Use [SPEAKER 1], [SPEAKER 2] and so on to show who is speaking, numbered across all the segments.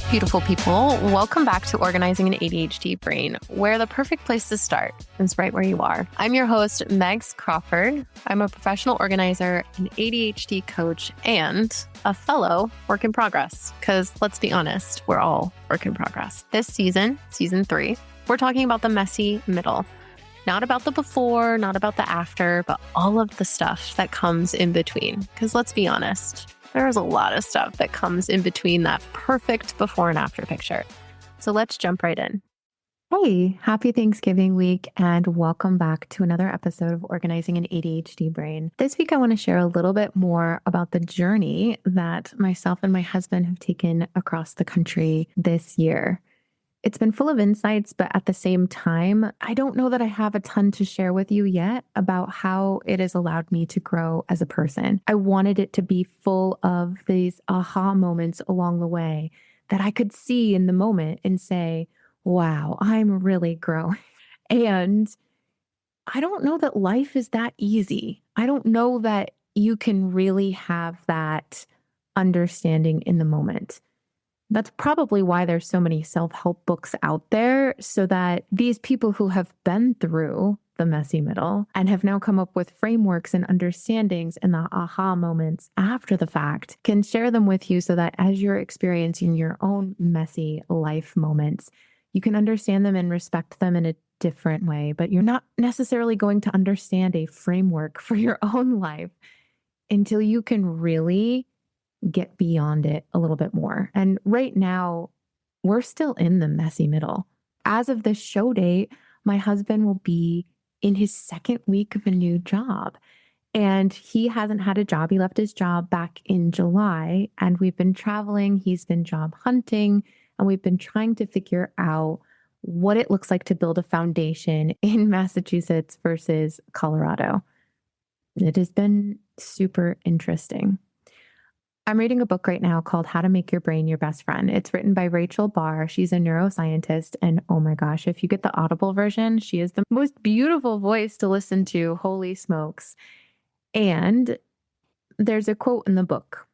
[SPEAKER 1] Beautiful people, welcome back to Organizing an ADHD Brain, where the perfect place to start is right where you are. I'm your host, Megs Crawford. I'm a professional organizer, an ADHD coach, and a fellow work in progress. Because let's be honest, we're all work in progress. This season 3, we're talking about the messy middle. Not about the before, not about the after, but all of the stuff that comes in between. Because let's be honest, there's a lot of stuff that comes in between that perfect before and after picture. So let's jump right in. Hey, happy Thanksgiving week and welcome back to another episode of Organizing an ADHD Brain. This week, I want to share a little bit more about the journey that myself and my husband have taken across the country this year. It's been full of insights, but at the same time, I don't know that I have a ton to share with you yet about how it has allowed me to grow as a person. I wanted it to be full of these aha moments along the way that I could see in the moment and say, wow, I'm really growing. And I don't know that life is that easy. I don't know that you can really have that understanding in the moment. That's probably why there's so many self-help books out there, so that these people who have been through the messy middle and have now come up with frameworks and understandings and the aha moments after the fact can share them with you so that as you're experiencing your own messy life moments, you can understand them and respect them in a different way. But you're not necessarily going to understand a framework for your own life until you can really get beyond it a little bit more. And right now, we're still in the messy middle. As of this show date, my husband will be in his second week of a new job. And he hasn't had a job. He left his job back in July, and we've been traveling. He's been job hunting, and we've been trying to figure out what it looks like to build a foundation in Massachusetts versus Colorado. It has been super interesting. I'm reading a book right now called How to Make Your Brain Your Best Friend. It's written by Rachel Barr. She's a neuroscientist. And oh my gosh, if you get the Audible version, she is the most beautiful voice to listen to. Holy smokes. And there's a quote in the book.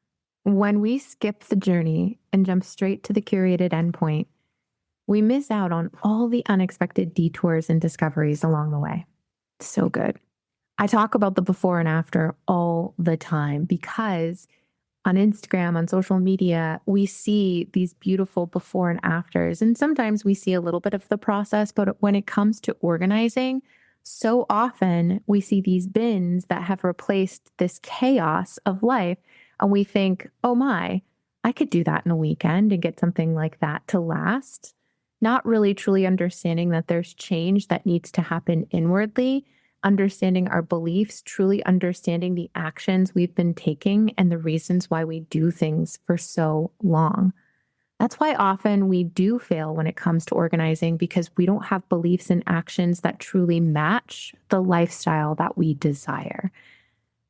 [SPEAKER 1] When we skip the journey and jump straight to the curated endpoint, we miss out on all the unexpected detours and discoveries along the way. So good. I talk about the before and after all the time because on Instagram, on social media, we see these beautiful before and afters. And sometimes we see a little bit of the process, but when it comes to organizing, so often we see these bins that have replaced this chaos of life. And we think, oh my, I could do that in a weekend and get something like that to last. Not really truly understanding that there's change that needs to happen inwardly, understanding our beliefs, truly understanding the actions we've been taking and the reasons why we do things for so long. That's why often we do fail when it comes to organizing, because we don't have beliefs and actions that truly match the lifestyle that we desire.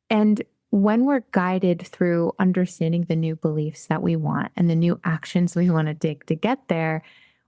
[SPEAKER 1] And when we're guided through understanding the new beliefs that we want and the new actions we want to take to get there,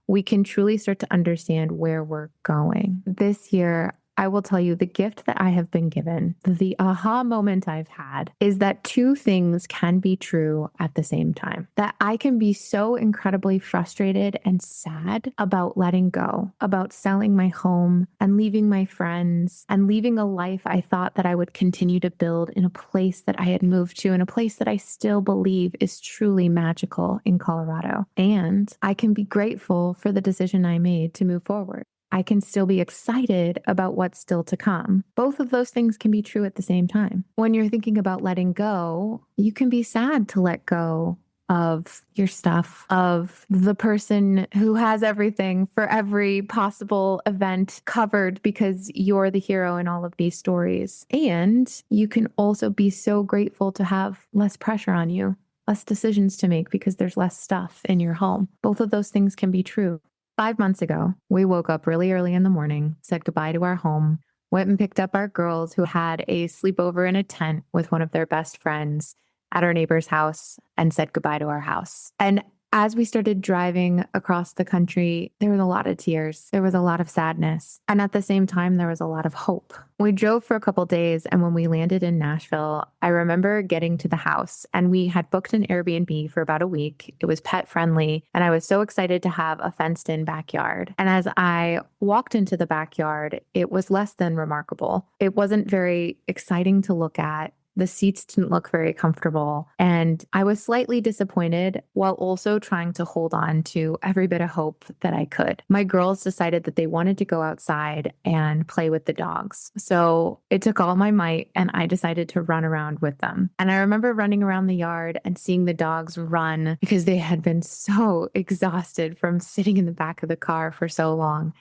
[SPEAKER 1] we can truly start to understand where we're going. This year, I will tell you the gift that I have been given, the aha moment I've had, is that two things can be true at the same time. That I can be so incredibly frustrated and sad about letting go, about selling my home and leaving my friends and leaving a life I thought that I would continue to build in a place that I had moved to, in a place that I still believe is truly magical in Colorado. And I can be grateful for the decision I made to move forward. I can still be excited about what's still to come. Both of those things can be true at the same time. When you're thinking about letting go, you can be sad to let go of your stuff, of the person who has everything for every possible event covered because you're the hero in all of these stories. And you can also be so grateful to have less pressure on you, less decisions to make because there's less stuff in your home. Both of those things can be true. 5 months ago, we woke up really early in the morning, said goodbye to our home, went and picked up our girls who had a sleepover in a tent with one of their best friends at our neighbor's house, and said goodbye to our house. And As we started driving across the country, there was a lot of tears. There was a lot of sadness. And at the same time, there was a lot of hope. We drove for a couple days. And when we landed in Nashville, I remember getting to the house and we had booked an Airbnb for about a week. It was pet friendly. And I was so excited to have a fenced in backyard. And as I walked into the backyard, it was less than remarkable. It wasn't very exciting to look at. The seats didn't look very comfortable. And I was slightly disappointed while also trying to hold on to every bit of hope that I could. My girls decided that they wanted to go outside and play with the dogs. So it took all my might and I decided to run around with them. And I remember running around the yard and seeing the dogs run because they had been so exhausted from sitting in the back of the car for so long.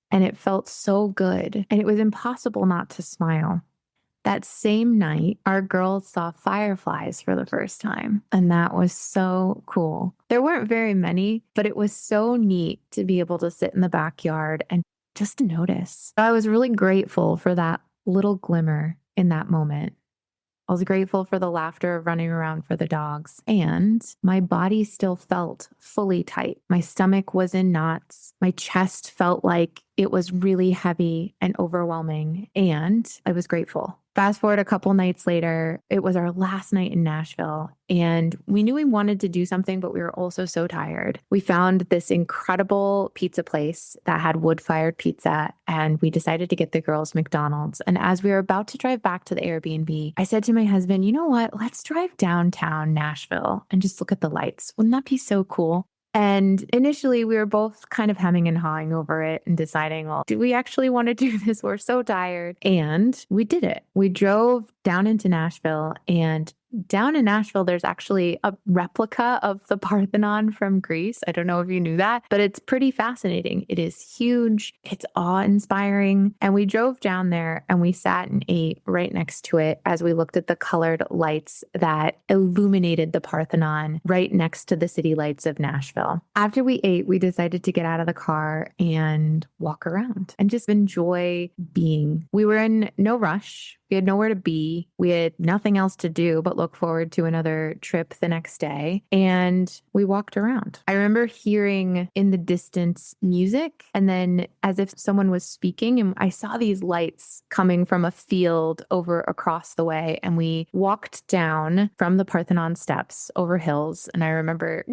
[SPEAKER 1] And it felt so good. And it was impossible not to smile. That same night, our girls saw fireflies for the first time, and that was so cool. There weren't very many, but it was so neat to be able to sit in the backyard and just to notice. I was really grateful for that little glimmer in that moment. I was grateful for the laughter of running around for the dogs, and my body still felt fully tight. My stomach was in knots. My chest felt like it was really heavy and overwhelming, and I was grateful. Fast forward a couple nights later, it was our last night in Nashville, and we knew we wanted to do something, but we were also so tired. We found this incredible pizza place that had wood-fired pizza, and we decided to get the girls McDonald's. And as we were about to drive back to the Airbnb, I said to my husband, you know what? Let's drive downtown Nashville and just look at the lights. Wouldn't that be so cool? And initially, we were both kind of hemming and hawing over it and deciding, well, do we actually want to do this? We're so tired. And we did it. We drove down into Nashville, and down in Nashville, there's actually a replica of the Parthenon from Greece. I don't know if you knew that, but it's pretty fascinating. It is huge. It's awe-inspiring. And we drove down there and we sat and ate right next to it as we looked at the colored lights that illuminated the Parthenon right next to the city lights of Nashville. After we ate, we decided to get out of the car and walk around and just enjoy being. We were in no rush. We had nowhere to be. We had nothing else to do but look forward to another trip the next day. And we walked around. I remember hearing in the distance music, and then as if someone was speaking, and I saw these lights coming from a field over across the way. And we walked down from the Parthenon steps over hills. And I remember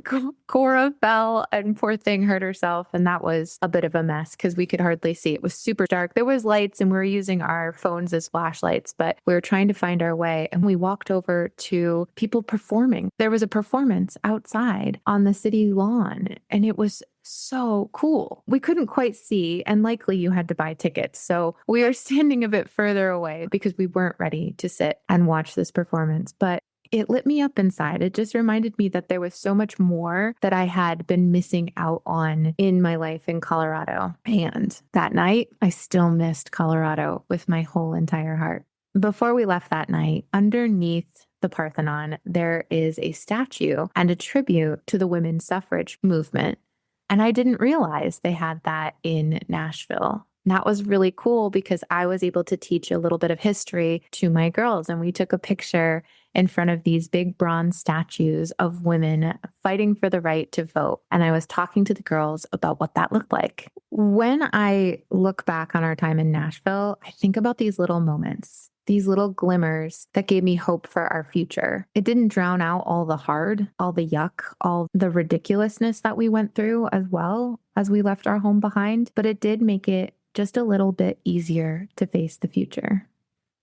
[SPEAKER 1] Cora fell and poor thing hurt herself. And that was a bit of a mess because we could hardly see. It was super dark. There was lights and we were using our phones as flashlights, but we were trying to find our way. And we walked over to people performing. There was a performance outside on the city lawn, and it was so cool. We couldn't quite see, and likely you had to buy tickets. So we are standing a bit further away because we weren't ready to sit and watch this performance. But it lit me up inside. It just reminded me that there was so much more that I had been missing out on in my life in Colorado. And that night, I still missed Colorado with my whole entire heart. Before we left that night, underneath the Parthenon, there is a statue and a tribute to the women's suffrage movement. And I didn't realize they had that in Nashville. And that was really cool because I was able to teach a little bit of history to my girls. And we took a picture in front of these big bronze statues of women fighting for the right to vote. And I was talking to the girls about what that looked like. When I look back on our time in Nashville, I think about these little moments, these little glimmers that gave me hope for our future. It didn't drown out all the hard, all the yuck, all the ridiculousness that we went through as well as we left our home behind, but it did make it just a little bit easier to face the future.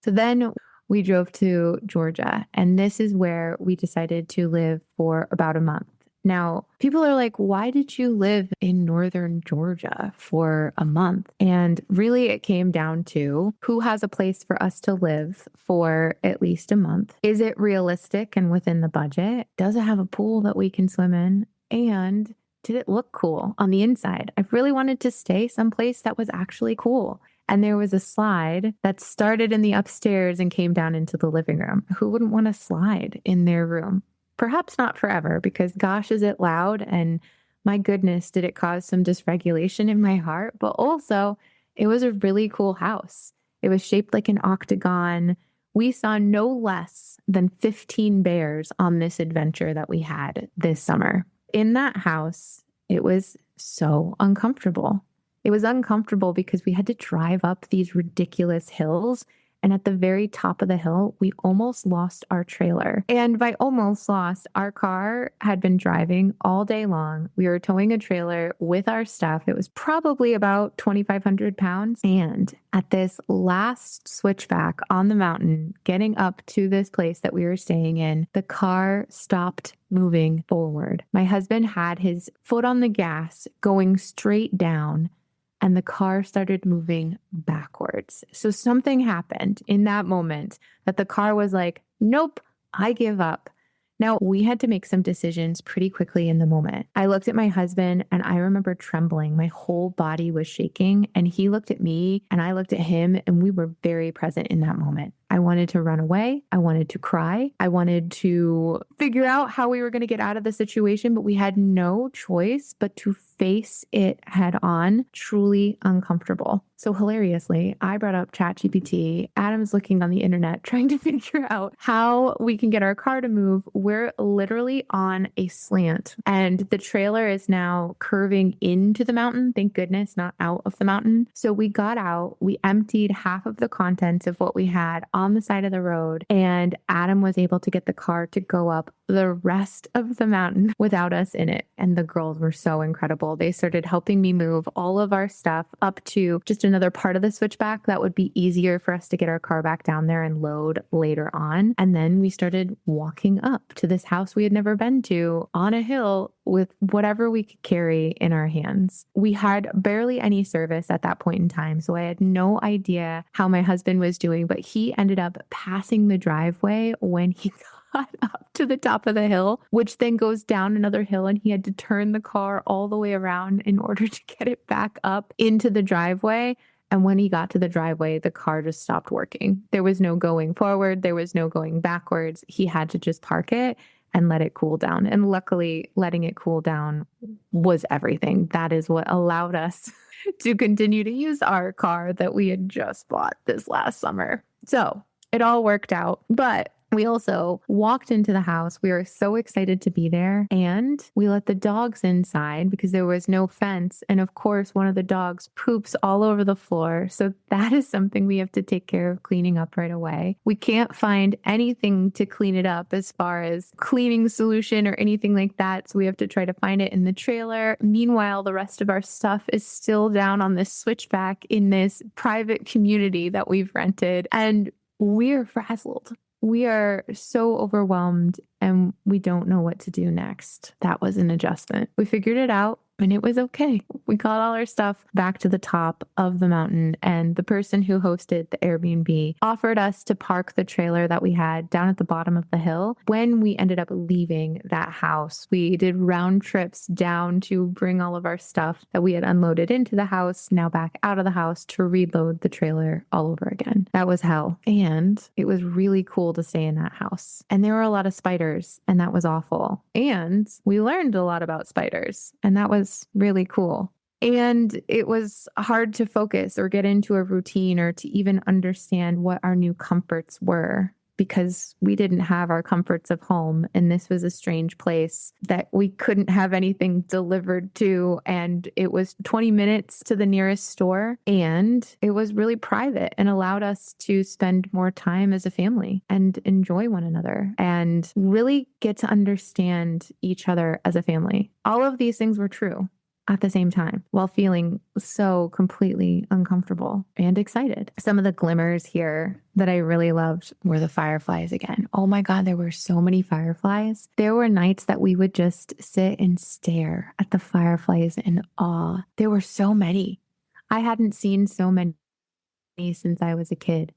[SPEAKER 1] So then we drove to Georgia, and this is where we decided to live for about a month. Now, people are like, why did you live in northern Georgia for a month? And really, it came down to who has a place for us to live for at least a month? Is it realistic and within the budget? Does it have a pool that we can swim in? And did it look cool on the inside? I really wanted to stay someplace that was actually cool. And there was a slide that started in the upstairs and came down into the living room. Who wouldn't want a slide in their room? Perhaps not forever, because gosh, is it loud? And my goodness, did it cause some dysregulation in my heart? But also, it was a really cool house. It was shaped like an octagon. We saw no less than 15 bears on this adventure that we had this summer. in that house, it was so uncomfortable. It was uncomfortable because we had to drive up these ridiculous hills. And at the very top of the hill, we almost lost our trailer. And by almost lost, our car had been driving all day long. We were towing a trailer with our stuff. It was probably about 2,500 pounds. And at this last switchback on the mountain, getting up to this place that we were staying in, the car stopped moving forward. My husband had his foot on the gas going straight down, and the car started moving backwards. So something happened in that moment that the car was like, nope, I give up. Now, we had to make some decisions pretty quickly in the moment. I looked at my husband and I remember trembling. My whole body was shaking, and he looked at me and I looked at him, and we were very present in that moment. I wanted to run away. I wanted to cry. I wanted to figure out how we were going to get out of the situation, but we had no choice but to face it head on. Truly uncomfortable. So hilariously, I brought up ChatGPT. Adam's looking on the internet trying to figure out how we can get our car to move. We're literally on a slant, and the trailer is now curving into the mountain. Thank goodness, not out of the mountain. So we got out, we emptied half of the contents of what we had on the side of the road, and Adam was able to get the car to go up the rest of the mountain without us in it. And the girls were so incredible. They started helping me move all of our stuff up to just another part of the switchback that would be easier for us to get our car back down there and load later on. And then we started walking up to this house we had never been to on a hill with whatever we could carry in our hands. We had barely any service at that point in time, so I had no idea how my husband was doing, but he ended up passing the driveway when he got up to the top of the hill, which then goes down another hill, and he had to turn the car all the way around in order to get it back up into the driveway. And when he got to the driveway, the car just stopped working. There was no going forward. There was no going backwards. He had to just park it and let it cool down. And luckily, letting it cool down was everything. That is what allowed us to continue to use our car that we had just bought this last summer. So it all worked out. But we also walked into the house. We were so excited to be there, and we let the dogs inside because there was no fence. And of course, one of the dogs poops all over the floor. So that is something we have to take care of cleaning up right away. We can't find anything to clean it up as far as cleaning solution or anything like that. So we have to try to find it in the trailer. Meanwhile, the rest of our stuff is still down on this switchback in this private community that we've rented, and we're frazzled. We are so overwhelmed and we don't know what to do next. That was an adjustment. We figured it out and it was okay. We got all our stuff back to the top of the mountain, and the person who hosted the Airbnb offered us to park the trailer that we had down at the bottom of the hill. When we ended up leaving that house, we did round trips down to bring all of our stuff that we had unloaded into the house, now back out of the house, to reload the trailer all over again. That was hell. And it was really cool to stay in that house. And there were a lot of spiders, and that was awful. And we learned a lot about spiders, and that was really cool. And it was hard to focus or get into a routine or to even understand what our new comforts were, because we didn't have our comforts of home. And this was a strange place that we couldn't have anything delivered to. And it was 20 minutes to the nearest store. And it was really private and allowed us to spend more time as a family and enjoy one another and really get to understand each other as a family. All of these things were true at the same time while feeling so completely uncomfortable and excited. Some of the glimmers here that I really loved were the fireflies again. Oh my God, there were so many fireflies. There were nights that we would just sit and stare at the fireflies in awe. There were so many. I hadn't seen so many since I was a kid.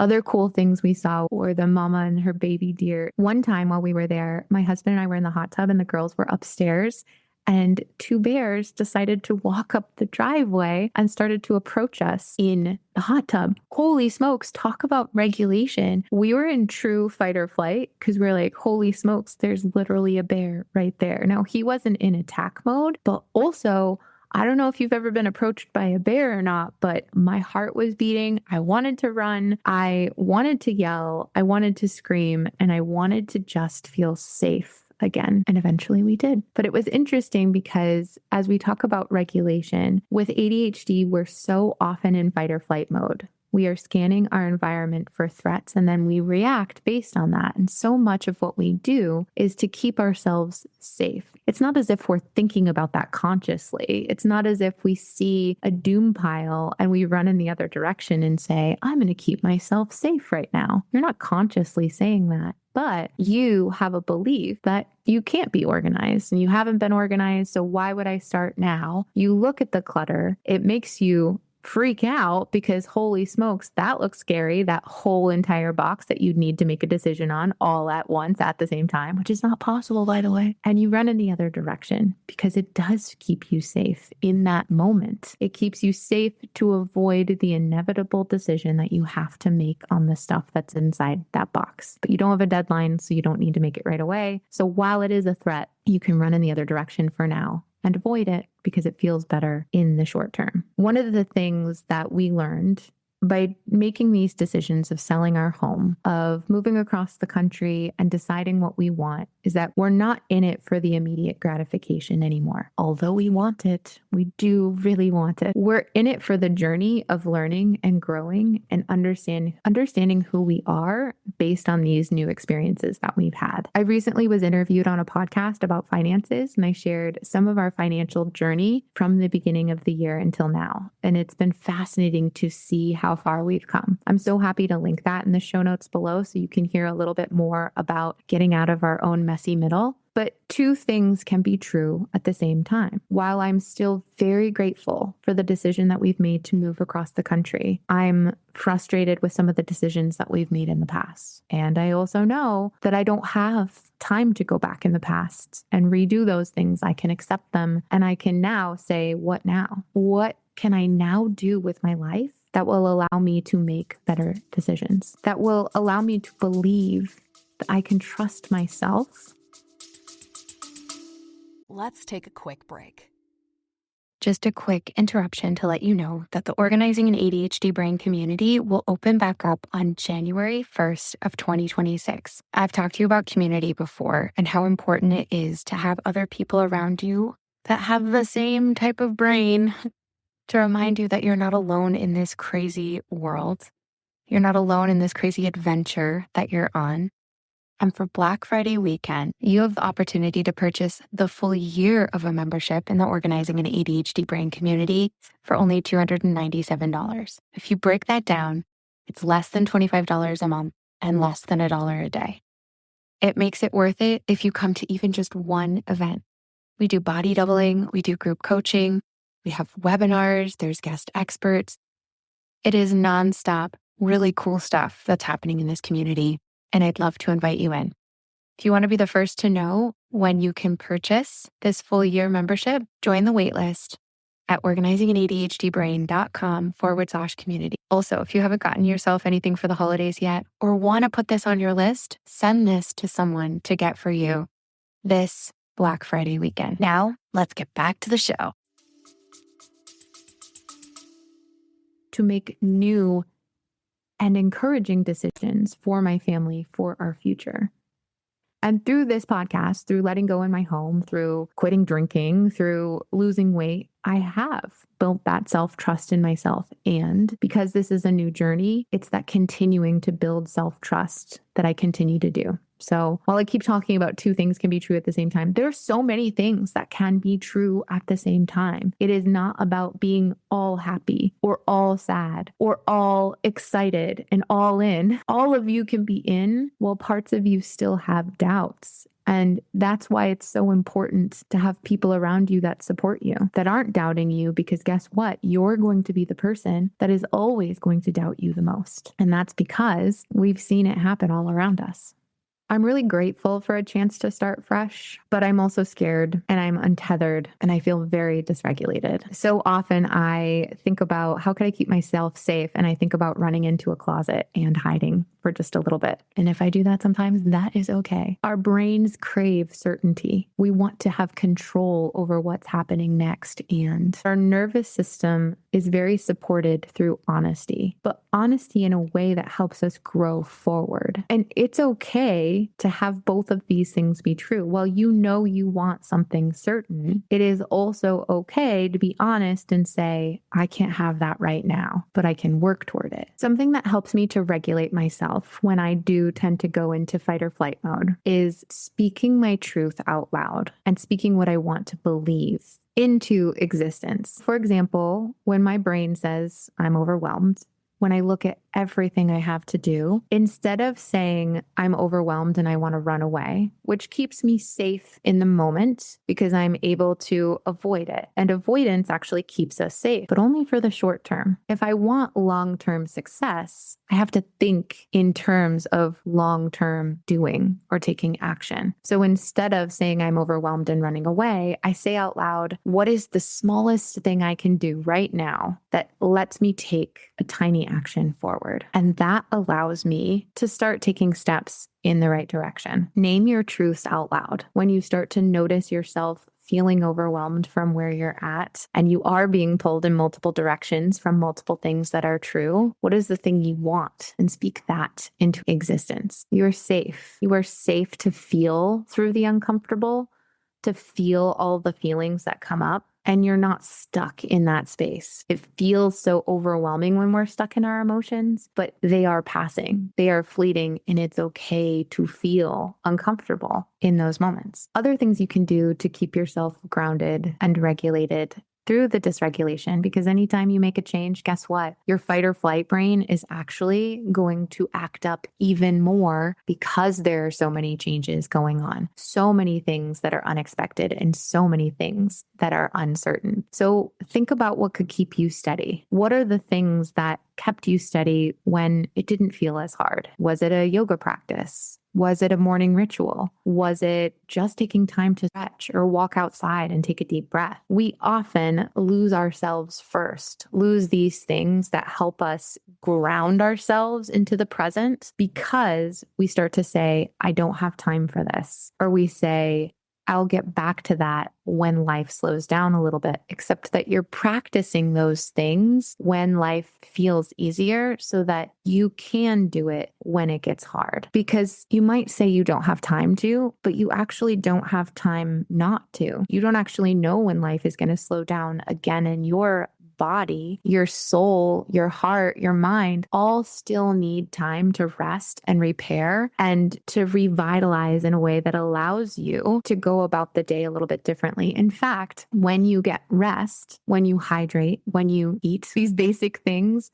[SPEAKER 1] Other cool things we saw were the mama and her baby deer. One time while we were there, my husband and I were in the hot tub and the girls were upstairs, and two bears decided to walk up the driveway and started to approach us in the hot tub. Holy smokes, talk about regulation. We were in true fight or flight because we were like, holy smokes, there's literally a bear right there. Now, he wasn't in attack mode, but also, I don't know if you've ever been approached by a bear or not, but my heart was beating. I wanted to run. I wanted to yell. I wanted to scream, and I wanted to just feel safe again. And eventually we did. But it was interesting because as we talk about regulation, with ADHD, we're so often in fight or flight mode. We are scanning our environment for threats and then we react based on that. And so much of what we do is to keep ourselves safe. It's not as if we're thinking about that consciously. It's not as if we see a doom pile and we run in the other direction and say, I'm going to keep myself safe right now. You're not consciously saying that. But you have a belief that you can't be organized and you haven't been organized. So why would I start now? You look at the clutter, it makes you freak out because holy smokes, that looks scary. That whole entire box that you'd need to make a decision on all at once at the same time, which is not possible, by the way. And you run in the other direction because it does keep you safe in that moment. It keeps you safe to avoid the inevitable decision that you have to make on the stuff that's inside that box. But you don't have a deadline, so you don't need to make it right away. So while it is a threat, you can run in the other direction for now and avoid it because it feels better in the short term. One of the things that we learned by making these decisions of selling our home, of moving across the country and deciding what we want, is that we're not in it for the immediate gratification anymore. Although we want it, we do really want it. We're in it for the journey of learning and growing and understanding who we are based on these new experiences that we've had. I recently was interviewed on a podcast about finances, and I shared some of our financial journey from the beginning of the year until now. And it's been fascinating to see how far we've come. I'm so happy to link that in the show notes below so you can hear a little bit more about getting out of our own messy middle. But two things can be true at the same time. While I'm still very grateful for the decision that we've made to move across the country, I'm frustrated with some of the decisions that we've made in the past. And I also know that I don't have time to go back in the past and redo those things. I can accept them and I can now say, what now? What can I now do with my life that will allow me to make better decisions, that will allow me to believe that I can trust myself?
[SPEAKER 2] Let's take a quick break.
[SPEAKER 1] Just a quick interruption to let you know that the Organizing an ADHD Brain community will open back up on January 1st of 2026. I've talked to you about community before and how important it is to have other people around you that have the same type of brain to remind you that you're not alone in this crazy world. You're not alone in this crazy adventure that you're on. And for Black Friday weekend, you have the opportunity to purchase the full year of a membership in the Organizing an ADHD Brain community for only $297. If you break that down, it's less than $25 a month and less than $1 a day. It makes it worth it if you come to even just one event. We do body doubling, we do group coaching, we have webinars, there's guest experts. It is nonstop, really cool stuff that's happening in this community, and I'd love to invite you in. If you want to be the first to know when you can purchase this full year membership, join the waitlist at organizinganadhdbrain.com/community. Also, if you haven't gotten yourself anything for the holidays yet or want to put this on your list, send this to someone to get for you this Black Friday weekend. Now, let's get back to the show. To make new and encouraging decisions for my family, for our future. And through this podcast, through letting go in my home, through quitting drinking, through losing weight, I have built that self-trust in myself. And because this is a new journey, it's that continuing to build self-trust that I continue to do. So while I keep talking about two things can be true at the same time, there are so many things that can be true at the same time. It is not about being all happy or all sad or all excited and all in. All of you can be in while parts of you still have doubts. And that's why it's so important to have people around you that support you, that aren't doubting you, because guess what? You're going to be the person that is always going to doubt you the most. And that's because we've seen it happen all around us. I'm really grateful for a chance to start fresh, but I'm also scared and I'm untethered and I feel very dysregulated. So often I think about how could I keep myself safe, and I think about running into a closet and hiding for just a little bit. And if I do that sometimes, that is okay. Our brains crave certainty. We want to have control over what's happening next. And our nervous system is very supported through honesty, but honesty in a way that helps us grow forward. And it's okay to have both of these things be true. While you know you want something certain, it is also okay to be honest and say, I can't have that right now, but I can work toward it. Something that helps me to regulate myself when I do tend to go into fight or flight mode is speaking my truth out loud and speaking what I want to believe into existence. For example, when my brain says I'm overwhelmed, when I look at everything I have to do, instead of saying I'm overwhelmed and I want to run away, which keeps me safe in the moment because I'm able to avoid it. And avoidance actually keeps us safe, but only for the short term. If I want long-term success, I have to think in terms of long-term doing or taking action. So instead of saying I'm overwhelmed and running away, I say out loud, what is the smallest thing I can do right now that lets me take a tiny action forward? And that allows me to start taking steps in the right direction. Name your truths out loud. When you start to notice yourself feeling overwhelmed from where you're at, and you are being pulled in multiple directions from multiple things that are true, what is the thing you want? And speak that into existence. You're safe. You are safe to feel through the uncomfortable, to feel all the feelings that come up. And you're not stuck in that space. It feels so overwhelming when we're stuck in our emotions, but they are passing, they are fleeting, and it's okay to feel uncomfortable in those moments. Other things you can do to keep yourself grounded and regulated through the dysregulation, because anytime you make a change, guess what? Your fight or flight brain is actually going to act up even more because there are so many changes going on, so many things that are unexpected and so many things that are uncertain. So think about what could keep you steady. What are the things that kept you steady when it didn't feel as hard? Was it a yoga practice? Was it a morning ritual? Was it just taking time to stretch or walk outside and take a deep breath? We often lose ourselves first, lose these things that help us ground ourselves into the present because we start to say, I don't have time for this. Or we say, I'll get back to that when life slows down a little bit, except that you're practicing those things when life feels easier so that you can do it when it gets hard. Because you might say you don't have time to, but you actually don't have time not to. You don't actually know when life is going to slow down again in your body, your soul, your heart, your mind all still need time to rest and repair and to revitalize in a way that allows you to go about the day a little bit differently. In fact, when you get rest, when you hydrate, when you eat these basic things,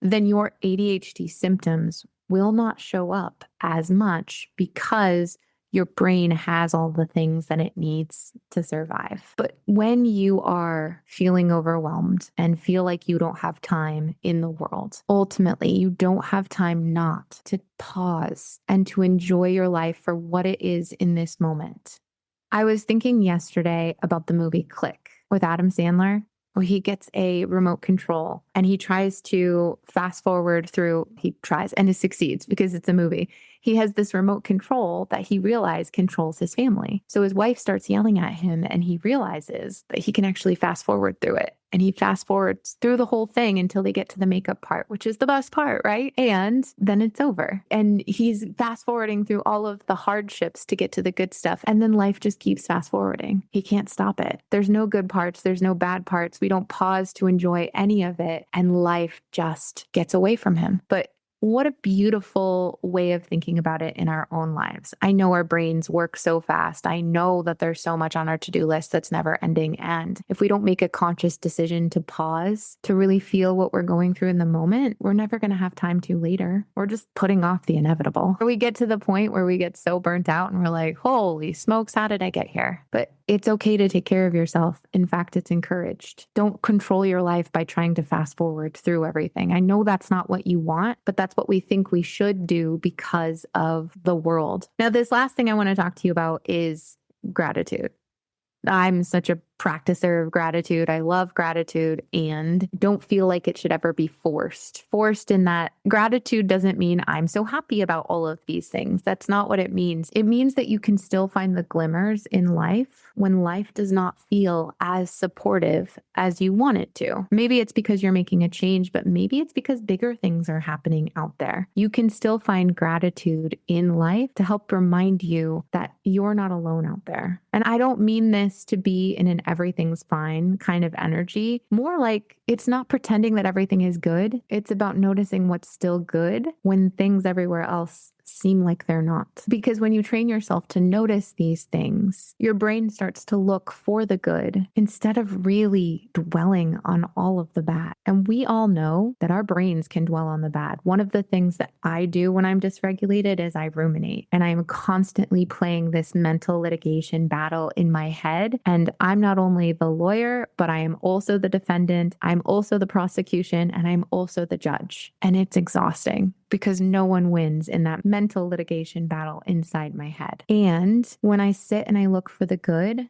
[SPEAKER 1] then your ADHD symptoms will not show up as much because your brain has all the things that it needs to survive. But when you are feeling overwhelmed and feel like you don't have time in the world, ultimately, you don't have time not to pause and to enjoy your life for what it is in this moment. I was thinking yesterday about the movie Click with Adam Sandler, where he gets a remote control and he tries to fast forward through, he tries and it succeeds because it's a movie. He has this remote control that he realized controls his family. So his wife starts yelling at him and he realizes that he can actually fast forward through it. And he fast forwards through the whole thing until they get to the makeup part, which is the best part, right? And then it's over. And he's fast forwarding through all of the hardships to get to the good stuff. And then life just keeps fast forwarding. He can't stop it. There's no good parts. There's no bad parts. We don't pause to enjoy any of it. And life just gets away from him. But what a beautiful way of thinking about it in our own lives. I know our brains work so fast. I know that there's so much on our to-do list that's never ending. And if we don't make a conscious decision to pause, to really feel what we're going through in the moment, we're never going to have time to later. We're just putting off the inevitable. Or we get to the point where we get so burnt out and we're like, holy smokes, how did I get here? But it's okay to take care of yourself. In fact, it's encouraged. Don't control your life by trying to fast forward through everything. I know that's not what you want, but that's what we think we should do because of the world. Now, this last thing I want to talk to you about is gratitude. I'm such a practicer of gratitude. I love gratitude and don't feel like it should ever be forced. Forced in that gratitude doesn't mean I'm so happy about all of these things. That's not what it means. It means that you can still find the glimmers in life when life does not feel as supportive as you want it to. Maybe it's because you're making a change, but maybe it's because bigger things are happening out there. You can still find gratitude in life to help remind you that you're not alone out there. And I don't mean this to be in an everything's fine kind of energy. More like it's not pretending that everything is good. It's about noticing what's still good when things everywhere else seem like they're not. Because when you train yourself to notice these things, your brain starts to look for the good instead of really dwelling on all of the bad. And we all know that our brains can dwell on the bad. One of the things that I do when I'm dysregulated is I ruminate, and I'm constantly playing this mental litigation battle in my head. And I'm not only the lawyer, but I am also the defendant. I'm also the prosecution, and I'm also the judge. And it's exhausting because no one wins in that mental litigation battle inside my head. And when I sit and I look for the good,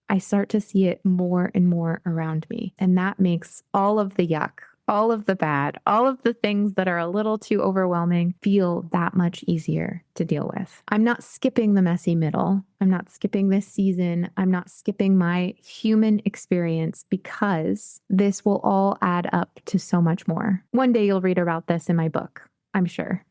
[SPEAKER 1] I start to see it more and more around me. And that makes all of the yuck, all of the bad, all of the things that are a little too overwhelming feel that much easier to deal with. I'm not skipping the messy middle. I'm not skipping this season. I'm not skipping my human experience because this will all add up to so much more. One day you'll read about this in my book, I'm sure.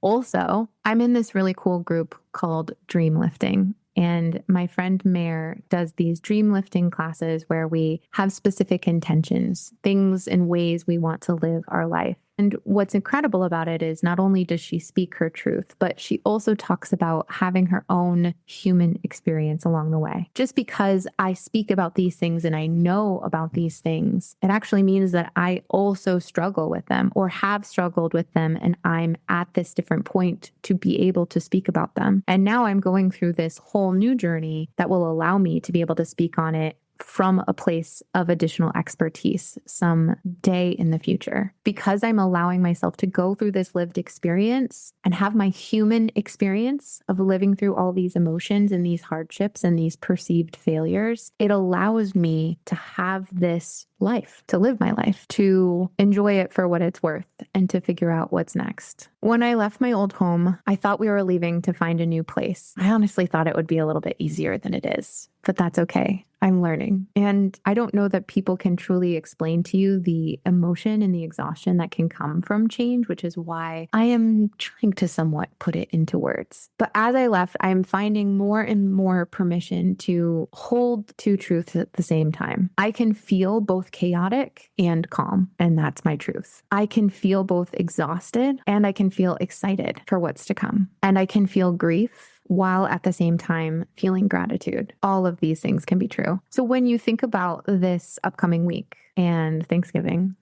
[SPEAKER 1] Also, I'm in this really cool group called Dream Lifting. And my friend Mare does these dream lifting classes where we have specific intentions, things and ways we want to live our life. And what's incredible about it is not only does she speak her truth, but she also talks about having her own human experience along the way. Just because I speak about these things and I know about these things, it actually means that I also struggle with them or have struggled with them. And I'm at this different point to be able to speak about them. And now I'm going through this whole new journey that will allow me to be able to speak on it from a place of additional expertise some day in the future. Because I'm allowing myself to go through this lived experience and have my human experience of living through all these emotions and these hardships and these perceived failures, it allows me to have this life, to live my life, to enjoy it for what it's worth, and to figure out what's next. When I left my old home, I thought we were leaving to find a new place. I honestly thought it would be a little bit easier than it is, but that's okay. I'm learning. And I don't know that people can truly explain to you the emotion and the exhaustion that can come from change, which is why I am trying to somewhat put it into words. But as I left, I'm finding more and more permission to hold two truths at the same time. I can feel both chaotic and calm, and that's my truth. I can feel both exhausted and I can feel excited for what's to come. And I can feel grief while at the same time feeling gratitude. All of these things can be true. So when you think about this upcoming week and Thanksgiving,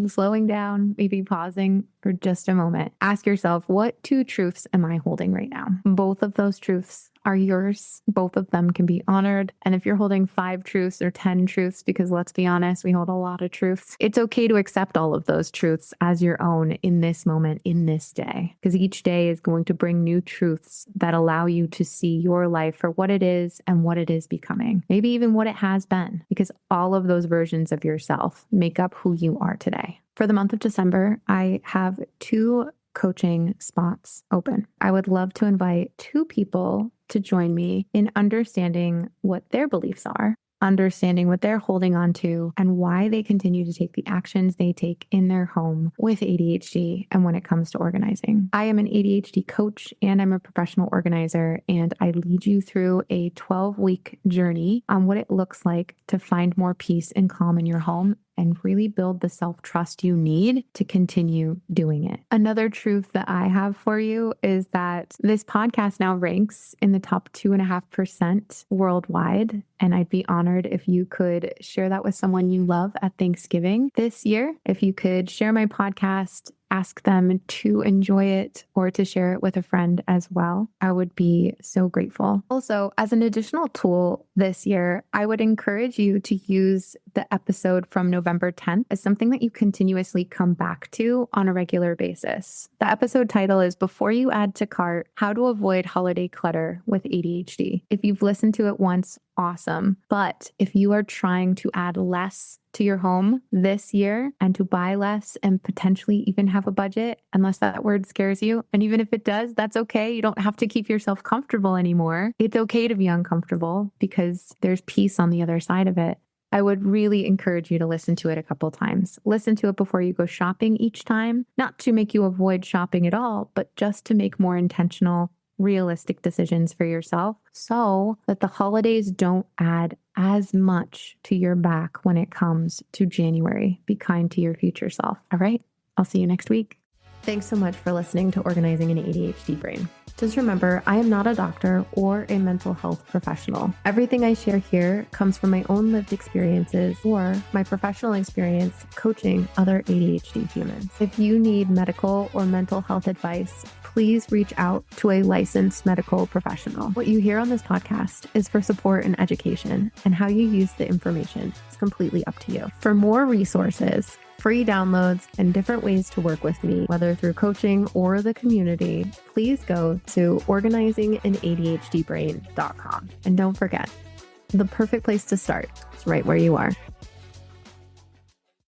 [SPEAKER 1] slowing down, maybe pausing for just a moment, ask yourself, what two truths am I holding right now? Both of those truths are yours. Both of them can be honored. And if you're holding 5 truths or 10 truths, because let's be honest, we hold a lot of truths, it's okay to accept all of those truths as your own in this moment, in this day, because each day is going to bring new truths that allow you to see your life for what it is and what it is becoming, maybe even what it has been, because all of those versions of yourself make up who you are today. For the month of December, I have 2 coaching spots open. I would love to invite 2 people to join me in understanding what their beliefs are, understanding what they're holding on to, and why they continue to take the actions they take in their home with ADHD and when it comes to organizing. I am an ADHD coach and I'm a professional organizer, and I lead you through a 12-week journey on what it looks like to find more peace and calm in your home and really build the self-trust you need to continue doing it. Another truth that I have for you is that this podcast now ranks in the top 2.5% worldwide. And I'd be honored if you could share that with someone you love at Thanksgiving this year. If you could share my podcast ask them to enjoy it or to share it with a friend as well, I would be so grateful. Also, as an additional tool this year, I would encourage you to use the episode from November 10th as something that you continuously come back to on a regular basis. The episode title is Before You Add to Cart, How to Avoid Holiday Clutter with ADHD. If you've listened to it once, awesome. But if you are trying to add less to your home this year and to buy less and potentially even have a budget, unless that word scares you, and even if it does, that's okay. You don't have to keep yourself comfortable anymore. It's okay to be uncomfortable because there's peace on the other side of it. I would really encourage you to listen to it a couple times. Listen to it before you go shopping each time, not to make you avoid shopping at all, but just to make more intentional, realistic decisions for yourself so that the holidays don't add as much to your back when it comes to January. Be kind to your future self. All right. I'll see you next week. Thanks so much for listening to Organizing an ADHD Brain. Just remember, I am not a doctor or a mental health professional. Everything I share here comes from my own lived experiences or my professional experience coaching other ADHD humans. If you need medical or mental health advice, please reach out to a licensed medical professional. What you hear on this podcast is for support and education, and how you use the information is completely up to you. For more resources, free downloads, and different ways to work with me, whether through coaching or the community, please go to organizinganadhdbrain.com. And don't forget, the perfect place to start is right where you are.